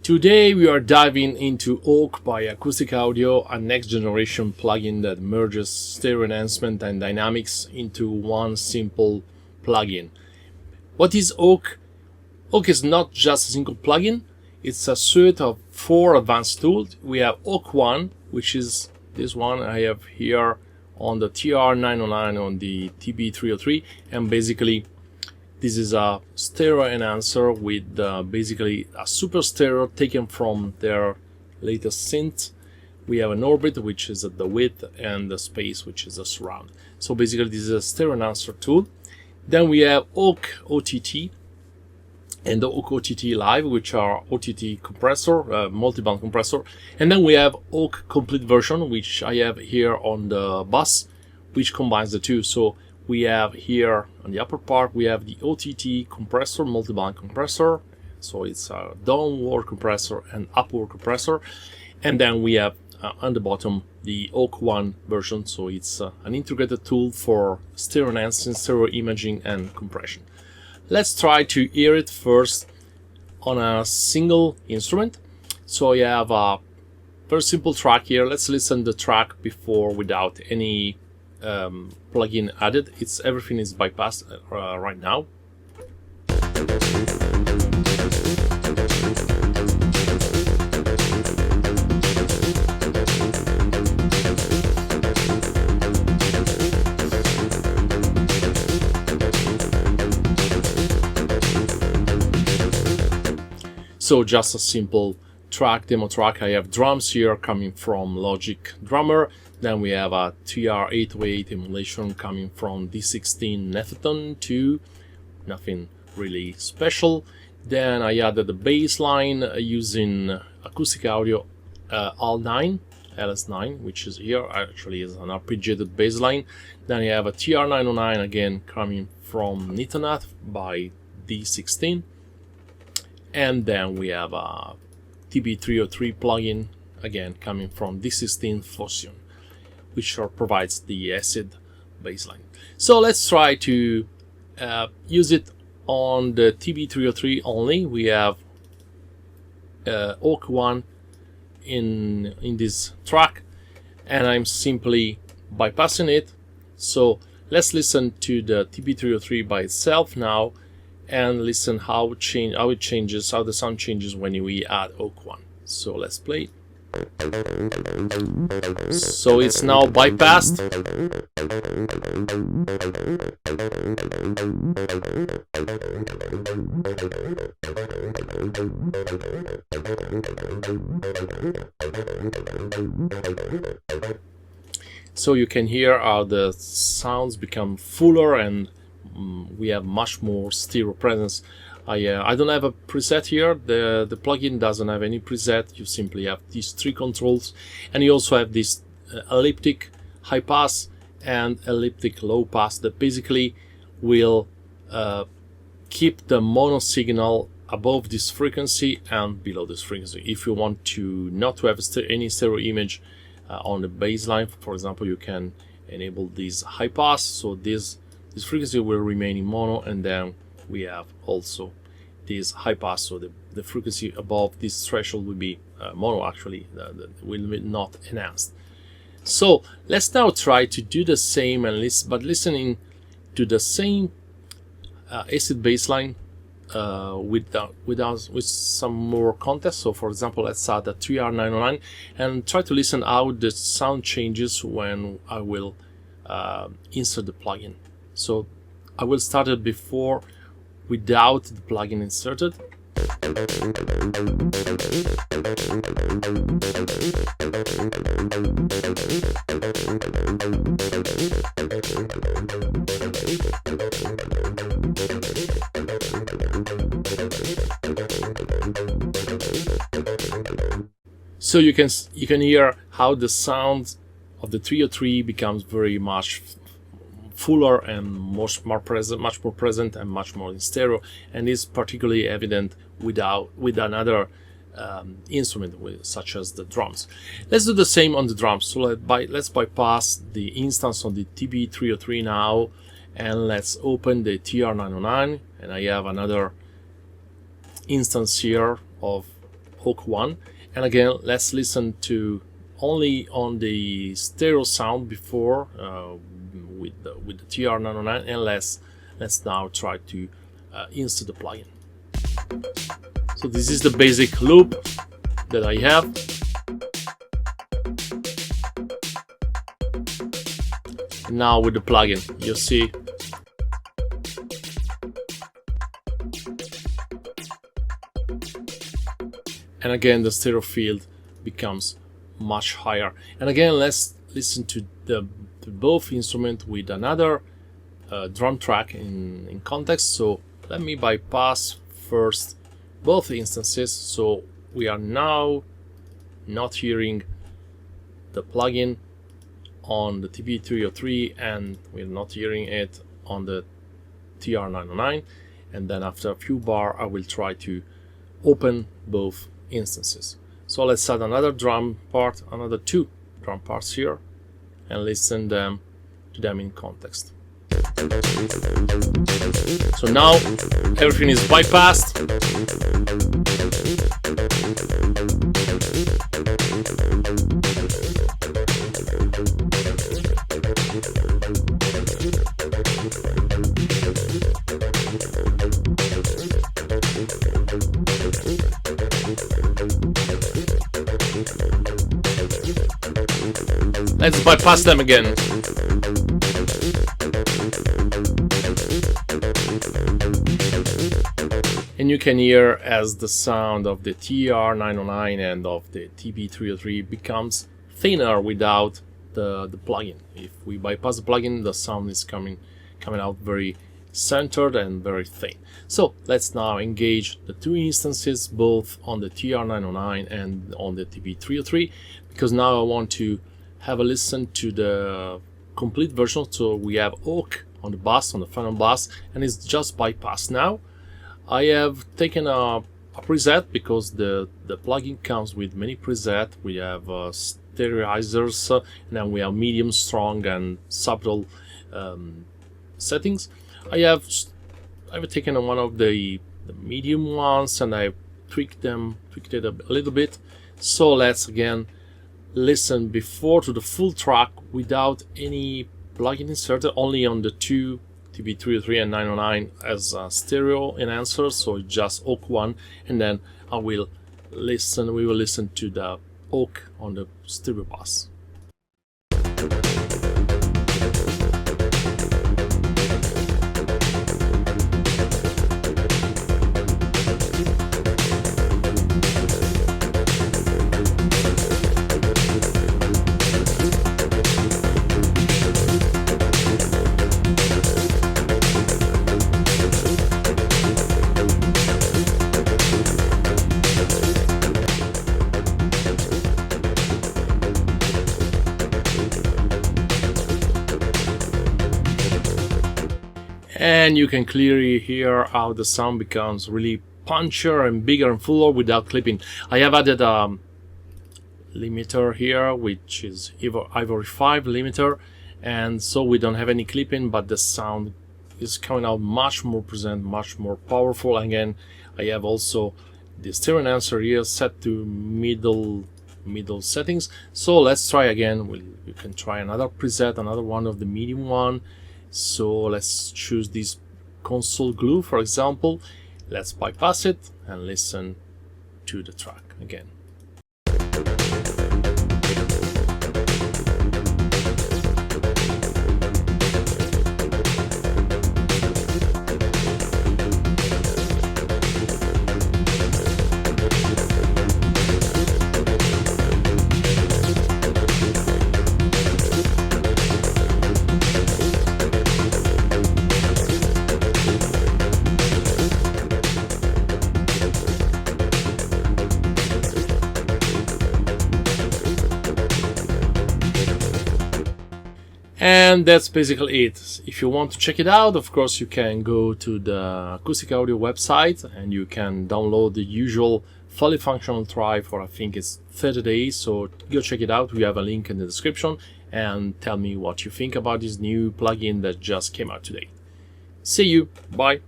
Today we are diving into Oak by Acustica Audio, a next generation plugin that merges stereo enhancement and dynamics into one simple plugin. What is Oak? Oak is not just a single plugin, it's a suite of 4 advanced tools. We have Oak 1, which is this one I have here on the TR909 on the TB303, and basically this is a stereo enhancer with basically a super stereo taken from their latest synth. We have an orbit, which is at the width, and the space, which is a surround. So basically this is a stereo enhancer tool. Then we have Oak OTT and the Oak OTT Live, which are OTT compressor, multiband compressor. And then we have Oak Complete version, which I have here on the bus, which combines the two. So we have here on the upper part, we have the OTT compressor, multiband compressor. So it's a downward compressor and upward compressor. And then we have on the bottom the Oak 1 version. So it's an integrated tool for stereo enhancing, stereo imaging, and compression. Let's try to hear it first on a single instrument. So you have a very simple track here. Let's listen to the track before without any plugin added. Everything is bypassed right now. So just a simple track, demo track. I have drums here coming from Logic Drummer. Then we have a TR-808 emulation coming from D16 Nethaton 2. Nothing really special. Then I added the bass line using Acustica Audio AL9, LS9, which is here. Actually is an arpeggiated bass line. Then you have a TR-909 again coming from Nitanath by D16. And then we have a TB303 plugin again coming from D16 Fusion, which provides the acid bassline. So let's try to use it on the TB303 only. We have Oak 1 in this track, and I'm simply bypassing it. So let's listen to the TB303 by itself now, and listen how it changes, how the sound changes when we add Oak 1. So let's play. So it's now bypassed. So you can hear how the sounds become fuller, and we have much more stereo presence. I don't have a preset here. The plugin doesn't have any preset. You simply have these 3 controls, and you also have this elliptic high pass and elliptic low pass that basically will keep the mono signal above this frequency and below this frequency. If you want to not to have any stereo image on the baseline, for example, you can enable this high pass, so this frequency will remain in mono, and then we have also this high pass, so the frequency above this threshold will be mono, actually, will be not enhanced. So let's now try to do the same, but listening to the same acid bassline with some more context. So for example, let's add a TR909 and try to listen how the sound changes when I will insert the plugin. So I will start it before without the plugin inserted. So you can hear how the sound of the 303 becomes very much fuller and much more present and much more in stereo, and is particularly evident with another instrument such as the drums. Let's do the same on the drums. So let's bypass the instance on the TB303 now, and let's open the TR909, and I have another instance here of Oak 1. And again, let's listen to only on the stereo sound before with the TR909, and let's now try to insert the plugin. So this is the basic loop that I have. And now with the plugin, you see and again the stereo field becomes much higher. And again, let's listen to both instruments with another drum track in context. So let me bypass first both instances, so we are now not hearing the plugin on the TB303 and we're not hearing it on the TR909. And then after a few bars I will try to open both instances. So let's add another drum part, another 2 drum parts here, and listen to them in context. So now everything is bypassed. Let's bypass them again. And you can hear as the sound of the TR909 and of the TB303 becomes thinner without the plugin. If we bypass the plugin, the sound is coming out very centered and very thin. So let's now engage the 2 instances, both on the TR909 and on the TB303, because now I want to have a listen to the complete version. So we have Oak on the bass, on the final bass, and it's just bypassed now. I have taken a preset because the plugin comes with many presets. We have stereoizers, and then we have medium, strong, and subtle settings. I have taken one of the medium ones and I tweaked it a little bit. So let's again listen before to the full track without any plugin inserted, only on the 2 TB303 and 909 as a stereo enhancer, so just Oak 1, and then we will listen to the Oak on the stereo bass. And you can clearly hear how the sound becomes really punchier and bigger and fuller without clipping. I have added a limiter here, which is Ivory 5 limiter, and so we don't have any clipping, but the sound is coming out much more present, much more powerful. Again, I have also the stereo enhancer here set to middle settings. So let's try again. You can try another preset, another one of the medium one. So let's choose this console glue, for example. Let's bypass it and listen to the track again. And that's basically it. If you want to check it out, of course, you can go to the Acustica Audio website and you can download the usual fully functional trial for, I think it's 30 days. So go check it out. We have a link in the description, and tell me what you think about this new plugin that just came out today. See you. Bye.